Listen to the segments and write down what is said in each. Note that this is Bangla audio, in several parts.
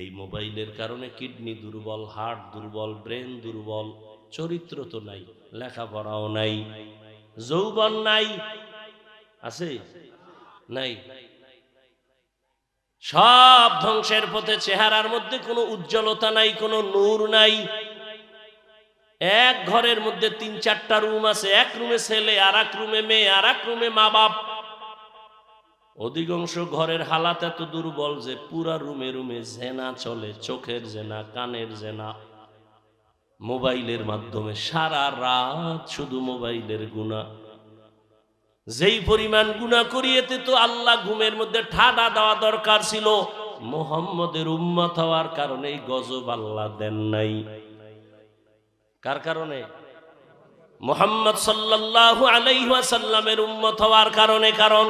এই মোবাইলের কারণে কিডনি দুর্বল, হার্ট দুর্বল, ব্রেন দুর্বল, চরিত্র তো নাই, লেখাপড়াও নাই, যৌবন নাই, আছে নাই, সব ধ্বংসের পথে। চেহারার মধ্যে কোনো উজ্জ্বলতা নাই, কোনো নূর নাই। এক ঘরের মধ্যে ৩-৪টা রুম আছে, এক রুমে ছেলে, আর এক রুমে মেয়ে, আর এক রুমে মা বাপ। অধিকাংশ ঘরের হালাত এত দুর্বল যে পুরা রুমে রুমে জেনা চলে, চোখের জেনা, কানের জেনা, মোবাইলের মাধ্যমে সারা রাত শুধু মোবাইলের গুনাহ। যেই পরিমাণ গুনাহ করিয়েতে তো আল্লাহ ঘুমের মধ্যে ঠাডা দেওয়া দরকার ছিল, মুহাম্মদের উম্মত হওয়ার কারণে এই গজব আল্লাহ দেন নাই। কার কারণে? মুহাম্মদ সাল্লাল্লাহু আলাইহি ওয়াসাল্লামের উম্মত হওয়ার কারণে। কারণ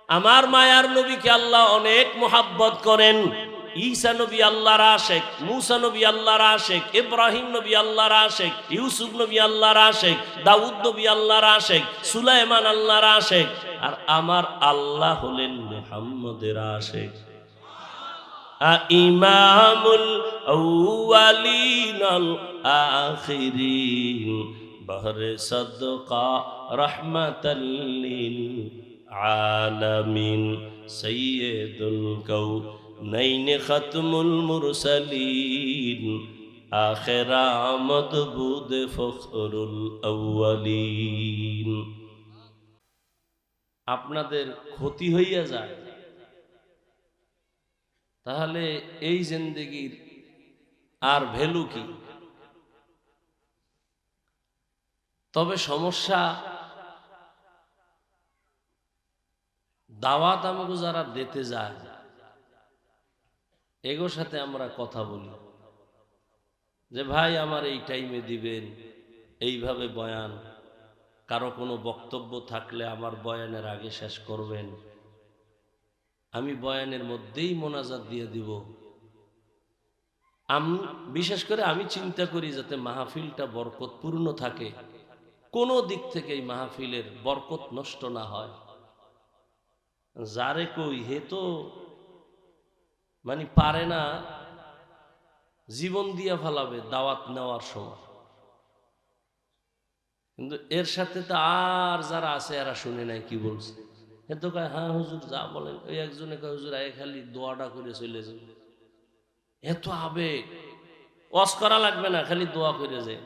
আমার মায়ার নবীকে আল্লাহ অনেক মোহাব্বত করেন। ঈসা নবী আল্লাহর আশিক, মুসা নবী আল্লাহর আশিক, ইব্রাহিম নবী আল্লাহর আশিক, ইউসুফ নবী আল্লাহর আশিক, দাউদ নবী আল্লাহর আশিক, সুলাইমান আল্লাহর আশিক, আর আমার আল্লাহ হলেন মুহাম্মদের আশিক। ইমামুল আউয়ালিন আল আখিরিন বহরে সাদকা রাহমাতাল লিল আলামিন সাইয়্যিদুল কাউনাইন খাতমুল মুরসালিন আখিরা মদবুদ ফখরুল আউয়ালিন। আপনাদের ক্ষতি হইয়া যায়, তাহলে এই জিন্দেগির আর ভ্যালু কি? তবে সমস্যা, দাওয়াত আমাকে যারা দিতে যায় এগোর সাথে আমরা কথা বলি যে ভাই আমার এই টাইমে দিবেন, এইভাবে বয়ান, কারো কোনো বক্তব্য থাকলে আমার বয়ানের আগে শেষ করবেন, আমি বয়ানের মধ্যেই মোনাজাত দিয়ে দিব। বিশেষ করে আমি চিন্তা করি যাতে মাহফিলটা বরকতপূর্ণ থাকে, কোনো দিক থেকে এই মাহফিলের বরকত নষ্ট না হয়। যারে কই হে তো মানে পারে না, জীবন দিয়া ফেলাবে দাওয়াত নেওয়ার সময়, কিন্তু এর সাথে তো আর যারা আছে এরা শুনে নাই কি বলছে। এ তো কয় হ্যাঁ হুজুর যা বলেন। ওই একজনে কয় হুজুর আগে খালি দোয়াটা করে চলে যাবে। এত আবেগ, ওয়াজ করা লাগবে না, খালি দোয়া করে যায়।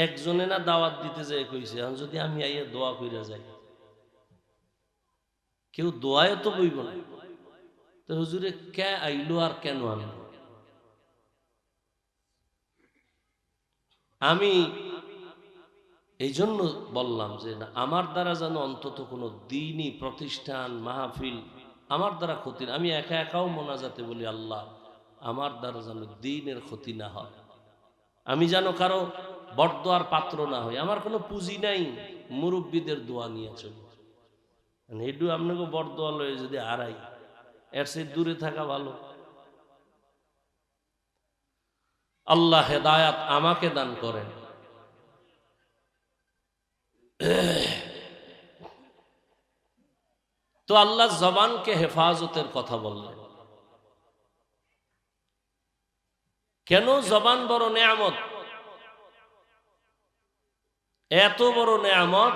একজনে না দাওয়াত দিতে যায় কইছে, যদি আমি আইয়া দোয়া করে যাই, কেউ দোয়ায় তো বইব না, তো হুজুরে কে আইলো আর কেন আনলো? আমি এই জন্য বললাম যে না, আমার দ্বারা যেন অন্তত কোনো দ্বীনি প্রতিষ্ঠান, মাহফিল আমার দ্বারা ক্ষতি, আমি একা একাও মোনাজাতে বলি আল্লাহ আমার দ্বারা যেন দ্বীনের ক্ষতি না হয়, আমি যেন কারো বরদোয়ার পাত্র না হই। আমার কোনো পুঁজি নাই, মুরব্বীদের দোয়া নিয়ে চলি। হেডু আপনাকে বরদোয়া লয়ে যদি হারাই, এর সে দূরে থাকা ভালো। আল্লাহ হেদায়াত আমাকে দান করেন। তো আল্লাহ জবানকে হেফাজতের কথা বললেন। কেন জবান বড় নেয়ামত? এত বড় নেয়ামত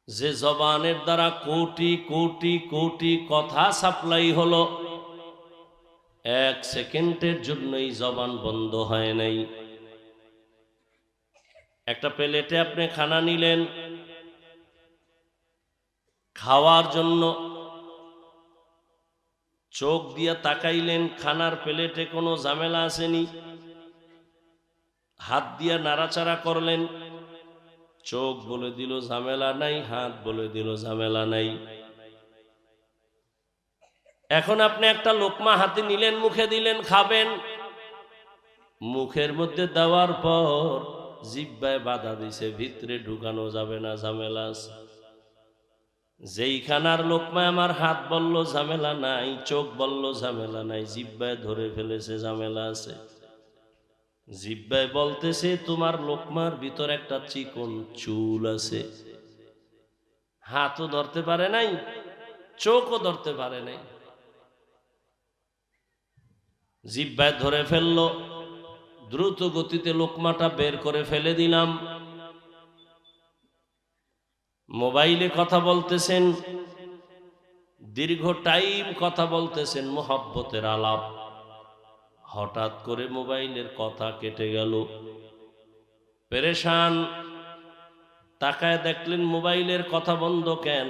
যে জবানের দ্বারা কোটি কোটি কোটি কথা সাপ্লাই হলো, এক সেকেন্ডের জন্যই জবান বন্ধ হয় নাই। একটা প্লেটে আপনি খানা নিলেন, খাওয়ার জন্য চোখ দিয়া তাকাইলেন, খানার প্লেটে কোনো ঝামেলা আসেনি, হাত দিয়া নাড়াচাড়া করলেন, চোখ বলে দিল ঝামেলা নাই, হাত বলে দিল ঝামেলা নাই। এখন আপনি একটা লোকমা হাতে নিলেন, মুখে দিলেন, খাবেন, মুখের মধ্যে দেওয়ার পর জিহ্বায় বাধা দিছে, ভিতরে ঢুকানো যাবে না, ঝামেলা আছে। যেই খানার লোকমায় আমার হাত বলল ঝামেলা নাই, চোখ বলল ঝামেলা নাই, জিহ্বায় ধরে ফেলেছে ঝামেলা আছে। জিহ্বায় বলতেছে তোমার লোকমার ভিতর একটা চিকন চুল আছে, হাতও ধরতে পারে নাই, চোখও ধরতে পারে নাই, জিহ্বায় ধরে ফেললো, দ্রুত গতিতে লোকমাটা বের করে ফেলে দিলাম। মোবাইলে কথা বলতেছেন, দীর্ঘ টাইম কথা বলতেছেন, মোহাব্বতের আলাপ। হঠাৎ করে মোবাইলের কথা কেটে গেল, পেরেশান। তাকায় দেখলেন মোবাইলের কথা বন্ধ কেন?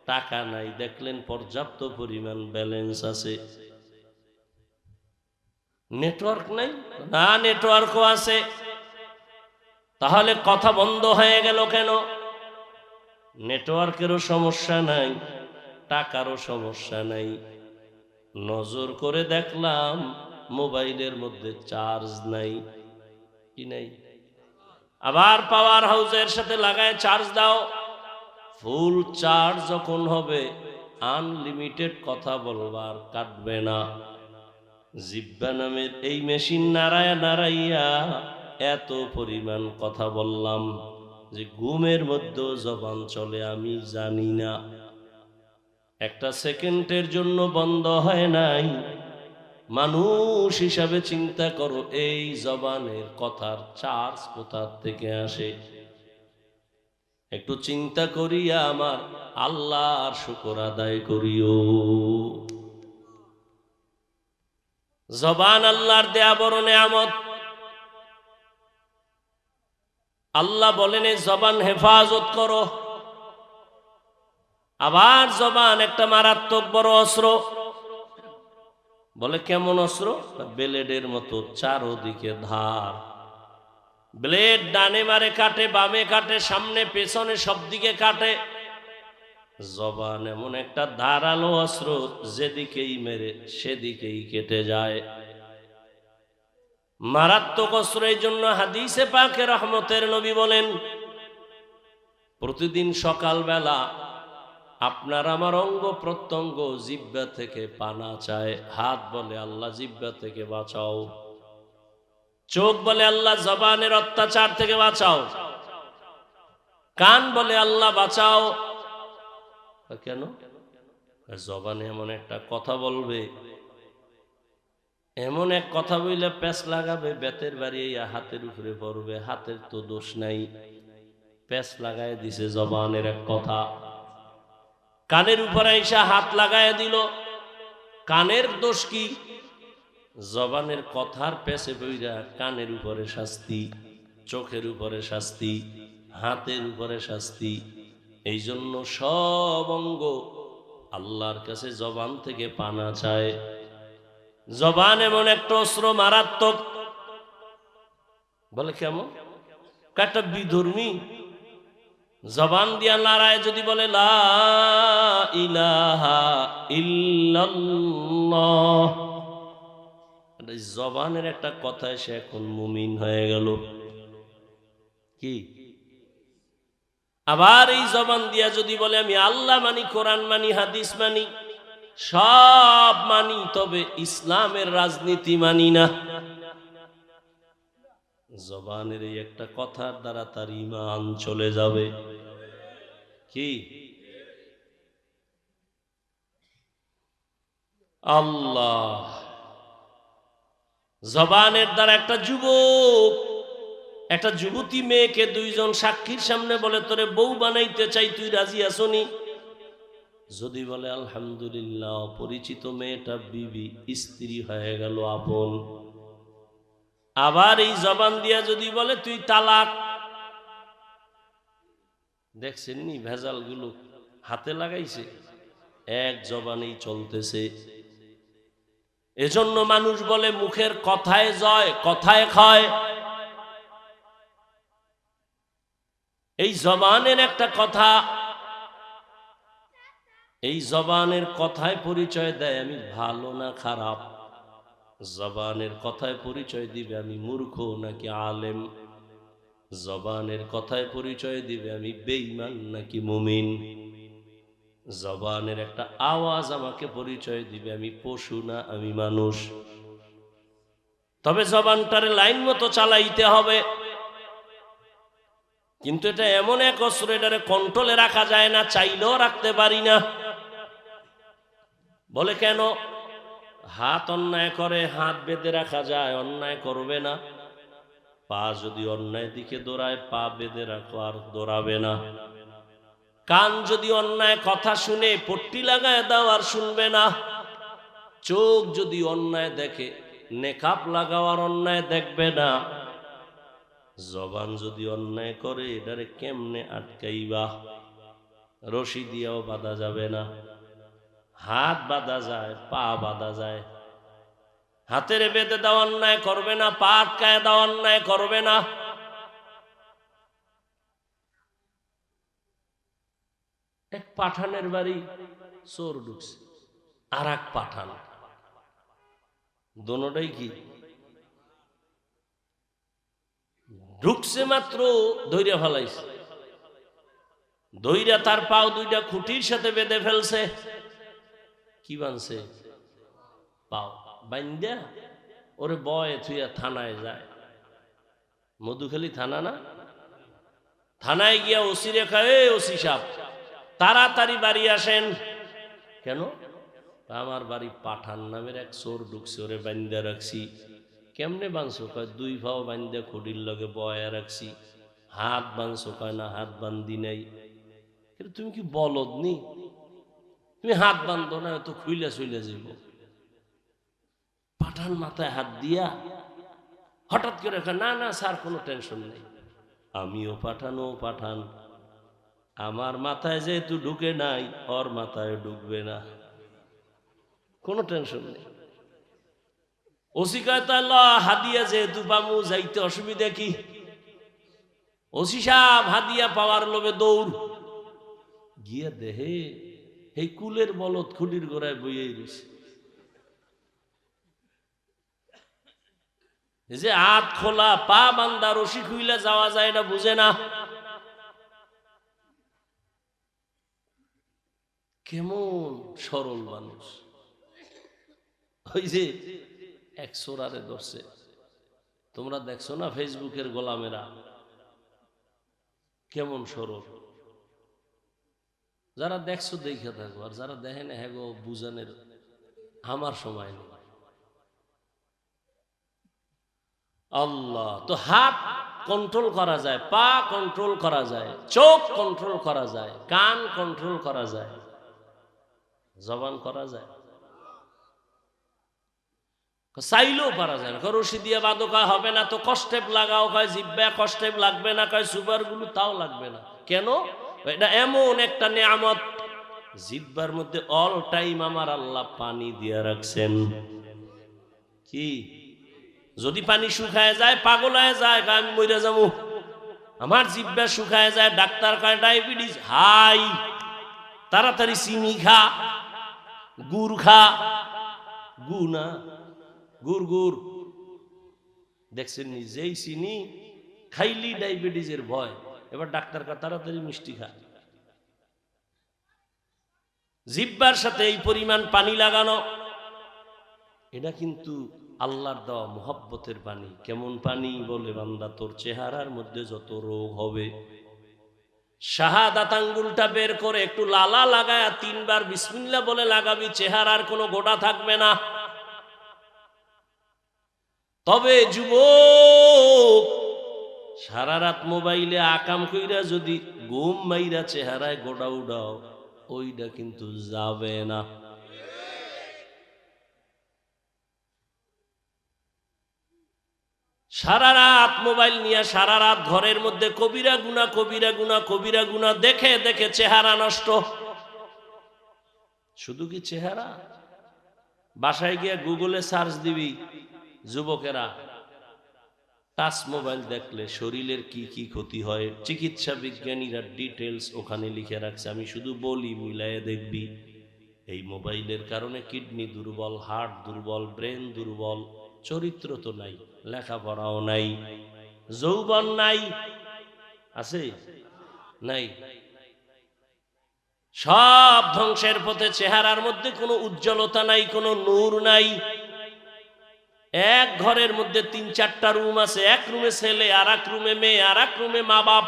টাকা নাই। দেখলেন পর্যাপ্ত পরিমাণ ব্যালেন্স আছে। নেটওয়ার্ক নাই? না, নেটওয়ার্কও আছে। তাহলে কথা বন্ধ হয়ে গেল কেন? নেটওয়ার্কেরও সমস্যা নাই, টাকারও সমস্যা নাই। নজর করে দেখলাম মোবাইলের মধ্যে চার্জ নাই। কি নাই? আবার পাওয়ার হাউসের সাথে লাগায় চার্জ দাও। ফুল চার্জ যখন হবে আনলিমিটেড কথা বলবার, কাটবে না। জিহ্বা নামের এই মেশিন নাড়ায়া নাড়াইয়া এত পরিমাণ কথা বললাম যে ঘুমের মধ্যেও জবান চলে আমি জানি না। একটা সেকেন্ডের জন্য বন্ধ হয় নাই। মানুষ হিসাবে চিন্তা করো, এই জবানের কথার চার্জ কোথা থেকে আসে? একটু চিন্তা করিয়া আমার আল্লাহর শুকর আদায় করিও। জবান আল্লাহর দেয়া বড় নেয়ামত। আল্লাহ বলেন এই জবান হেফাজত করো। আবার জবান একটা মারাত্মক বড় অস্ত্র। বলে কেমন অস্ত্র? ব্লেডের মতো চারদিকে ধার। ব্লেড ডানে মারে কাটে, বামে কাটে, সামনে পেছনে সব দিকে কাটে। জবান এমন একটা ধারালো অস্ত্র, যেদিকেই মেরে সেদিকেই কেটে যায়। মারাত্মক অস্ত্র। এই জন্য হাদিসে পাকে রহমতের নবী বলেন, প্রতিদিন সকালবেলা আপনার আমার অঙ্গ প্রত্যঙ্গ জিহ্বা থেকে পানা চায়। হাত বলে আল্লাহ জিহ্বা থেকে বাঁচাও, চোখ বলে আল্লাহ জবানের অত্যাচার থেকে বাঁচাও, কান বলে আল্লাহ বাঁচাও। কেন? জবানে এমন একটা কথা বলবে, এমন এক কথা বললে প্যাঁচ লাগাবে, বেতের বাড়ি হাতের উপরে পড়বে। হাতের তো দোষ নাই, প্যাঁচ লাগায় দিছে জবানের এক কথা। কানের উপরে এসে হাত লাগায় দিল, কানের দোষ কি? জবানের কথার পেছে বইরা কানের উপরে শাস্তি, চোখের উপরে শাস্তি, হাতের উপরে শাস্তি। এই জন্য সব অঙ্গ আল্লাহর কাছে জবান থেকে পানা চায়। জবান এমন একটা অস্ত্র, মারাত্মক। বলে কেমন? একটা বিধর্মী জবান দিয়া নারায় যদি বলে লা ইলাহা ইল্লাল্লাহ, জবানের একটা কথায় সে এখন মুমিন হয়ে গেল। কি? আবার এই জবান দিয়া যদি বলে আমি আল্লাহ মানি, কোরআন মানি, হাদিস মানি, সব মানি, তবে ইসলামের রাজনীতি মানি না, জবানের এই একটা কথার দ্বারা তার ঈমান চলে যাবে। কি? আল্লাহ। জবানের দ্বারা একটা যুবক একটা যুবতী মেয়েকে দুইজন সাক্ষীর সামনে বলে তোরে বউ বানাইতে চাই, তুই রাজি আসনি? যদি বলে আলহামদুলিল্লাহ, পরিচিত মেয়েটা বিবি, স্ত্রী হয়ে গেল আপন। আবার এই জবান দিয়া যদি বলে তুই তালাক। দেখছেন নি ভেজাল গুলো হাতে লাগাইছে, এক জবানেই চলতেছে। এজন্য মানুষ বলে মুখের কথায় জয়, কথায় ক্ষয়। এই জবানের একটা কথা, এই জবানের কথায় পরিচয় দেয় আমি ভালো না খারাপ। জবানের কথায় পরিচয় দিবে আমি মূর্খ নাকি আলেম। জবানের কথায় পরিচয় দিবে আমি বেঈমান নাকি মুমিন। জবানের একটা আওয়াজ আমাকে পরিচয় দিবে আমি পশু না আমি মানুষ। তবে জবানটারে লাইন মতো চালাইতে হবে। কিন্তু এটা এমন এক অস্ত্র, এটারে কন্ট্রোলে রাখা যায় না, চাইলেও রাখতে পারি না। বলে কেন? হাত অন্যায় করে হাত বেঁধে রাখা যায়, অন্যায় করবে না। পা যদি অন্যায় দিকে দৌড়ায় পা বেঁধে রাখো, আর দৌড়াবে না। কান যদি অন্যায় কথা শুনে পট্টি লাগায় দাও, আর শুনবে না। চোখ যদি অন্যায় দেখে নেকাব লাগাও, আর অন্যায় দেখবে না। জবান যদি অন্যায় করে এটারে কেমনে আটকাইবা? রশি দিয়েও বাঁধা যাবে না। হাত বাঁধা যায়, পা বাঁধা যায়। হাতের বেঁধে দাও, অন্যায় করবে না। পা আটকায় দাও, অন্যায় করবে না। এক পাঠানের বাড়ি চোর ঢুকছে, আর এক পাঠান, দোনোটাই কি ঢুকছে মাত্র ধৈর্য ফেলাইছে, ধৈর্য তার পাও দুইটা খুঁটির সাথে বেঁধে ফেলছে। কি বানছে? পাও বাইন্দা ওরে বয়ে থুইয়া থানায় যায়। মধুখালী থানা না? থানায় গিয়া ওসি রেখা, এ ওসি সাহেব তাড়াতাড়ি বাড়ি আসেন। কেন? আমার বাড়ি পাঠান নামের এক চোর ঢুকছে, ওরে বান্দা রাখছি। কেমনে বানছো? কয় দুই ভাও বান্দা খুঁটির লগে বয়া রাখছি। হাত বানছো? কয় না, হাত বান্ধি নাই। কিন্তু তুমি কি বলদ নি? তুমি হাত বান্ধো না, তো খুইলা চইলা যাইব। পাঠান মাথায় হাত দিয়া হঠাৎ করে না না স্যার, কোনো টেনশন নেই, আমিও পাঠান, ও পাঠান, আমার মাথায় যেহেতু ঢুকে নাই ওর মাথায় ঢুকবে না, কোনো টেনশন নেই। ওসি কয় তাহলে হাদিয়া যেহেতু পামু, যাইতে অসুবিধা কি? ওসি সাহেব হাদিয়া পাওয়ার লোভে দৌড় গিয়া দেহে এই কুলের বলদ খুঁটির গোড়ায় বইয়ে রয়েছে। যে হাত খোলা পা বান্দা রশি খুইলা যাওয়া যায় না, বুঝে না। কেমন সরল মানুষ। ওই যে এক সোরারে ধরছে, তোমরা দেখছো না ফেসবুকের গোলামেরা কেমন সরল। যারা দেখছো দেখে থাকো, আর যারা দেখেন হ্যাঁ গো বুঝানের আমার সময় নেই। আল্লাহ, তো হাত কন্ট্রোল করা যায়, পা কন্ট্রোল করা যায়, চোখ কন্ট্রোল করা যায়, কান কন্ট্রোল করা যায়, জবান করা যায়, চাইলেও পারা যায় না। রশি দিয়ে বাঁধো, হবে না। তো কষ্টেপ লাগাও, কয় জিব্বা কষ্টেপ লাগবে না, কয় সুগার গুলো তাও লাগবে না। কেন? এটা এমন একটা নিয়ামত, জিব্বার মধ্যে অল টাইম আমার আল্লাহ পানি দিয়ে রাখছেন। কি? যদি পানি শুকায় যায়, পাগল হয়ে যায়, আমি মরে যাবো। আমার জিব্বা শুকায় যায়, ডাক্তার কয় ডায়াবেটিস হাই, তাড়াতাড়ি চিনি খা, গুড় খা। গু না, গুড় গুড় দেখছেন, নিজেই চিনি খাইলি ডায়াবেটিসের ভয়। এবার ডাক্তার কয় তাড়াতাড়ি মিষ্টি খা। জিব্বার সাথে এই পরিমাণ পানি লাগানো, এটা কিন্তু আল্লাহর দেওয়া মুহাব্বতের পানি। কেমন পানি? বলে বান্দা তোর চেহারার মধ্যে যত রোগ হবে, শাহাদাত আঙ্গুলটা বের করে একটু লালা লাগায় 3 বার বিসমিল্লাহ বলে লাগাবি, চেহারার কোনো গোটা থাকবে না। তবে যুবক, সারা রাত মোবাইলে আকাম কইরা যদি ঘুম মাইরা চেহারায় গোটা উড়াও, ওইটা কিন্তু যাবে না। সারা রাত মোবাইল নিয়ে সারা রাত ঘরের মধ্যে কবিরা গুনাহ, কবিরা গুনাহ, কবিরা গুনাহ দেখে দেখে চেহারা নষ্ট। শুধু কি চেহারা? বাসায় গিয়ে গুগলে সার্চ দিবি, যুবকেরা টাচ মোবাইল দেখলে শরীরের কি কি ক্ষতি হয়, চিকিৎসা বিজ্ঞানীরা ডিটেলস ওখানে লিখে রাখছে। আমি শুধু বলি, মিলায়ে দেখবি। এই মোবাইলের কারণে কিডনি দুর্বল, হার্ট দুর্বল, ব্রেন দুর্বল, চরিত্র তো নাই, লেখাপড়াও নাই, যৌবন নাই, আছে নাই, সব ধ্বংসের পথে। চেহারার মধ্যে কোনো উজ্জ্বলতা নাই, কোনো নূর নাই। এক ঘরের মধ্যে 3-4টা রুম আছে, এক রুমে ছেলে, আর এক রুমে মেয়ে, আর এক রুমে মা বাপ।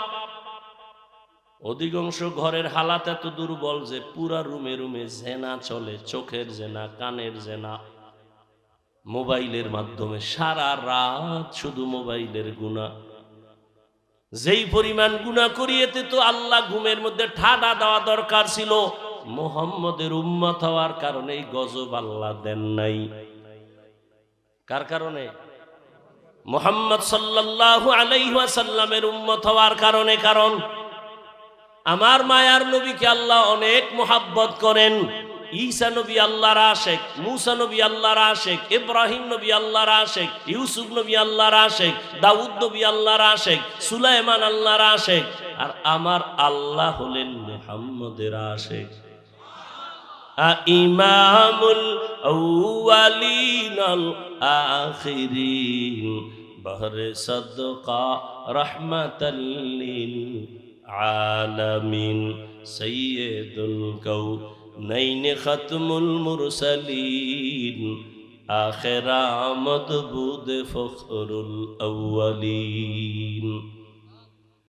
অধিকাংশ ঘরের হালাত এত দুর্বল যে পুরা রুমে রুমে জেনা চলে, চোখের জেনা, কানের জেনা, মোবাইলের মাধ্যমে সারা রাত শুধু মোবাইলের গুনাহ। যেই পরিমাণ গুনাহ করিয়েতে তো আল্লাহ ঘুমের মধ্যে ঠাডা দেওয়া দরকার ছিল, মুহাম্মদের উম্মত হওয়ার কারণে এই গজব আল্লাহ দেন নাই। কার কারণে? মুহাম্মদ সাল্লাল্লাহু আলাইহি ওয়াসাল্লামের উম্মত হওয়ার কারণে। কারণ আমার মায়ার নবীকে আল্লাহ অনেক মুহাব্বত করেন। ঈসা নবী আল্লাহর আশিক, মুসা নবী আল্লাহর আশিক, ইব্রাহিম নবী আল্লাহর আশিক, ইউসুফ নবী আল্লাহর আশিক, দাউদ নবী আল্লাহর আশিক, সুলাইমান আল্লাহর আশিক, আর আমার আল্লাহ হলেন মুহাম্মদের আশিক। ইমামুল আউয়ালিন আল আখিরিন বহরে সাদকা রাহমাতাল লিল আলামিন সাইয়্যিদুল কাউনাইন খাতমুল মুরসালিন আখিরা মদবুদ ফখরুল আউয়ালিন।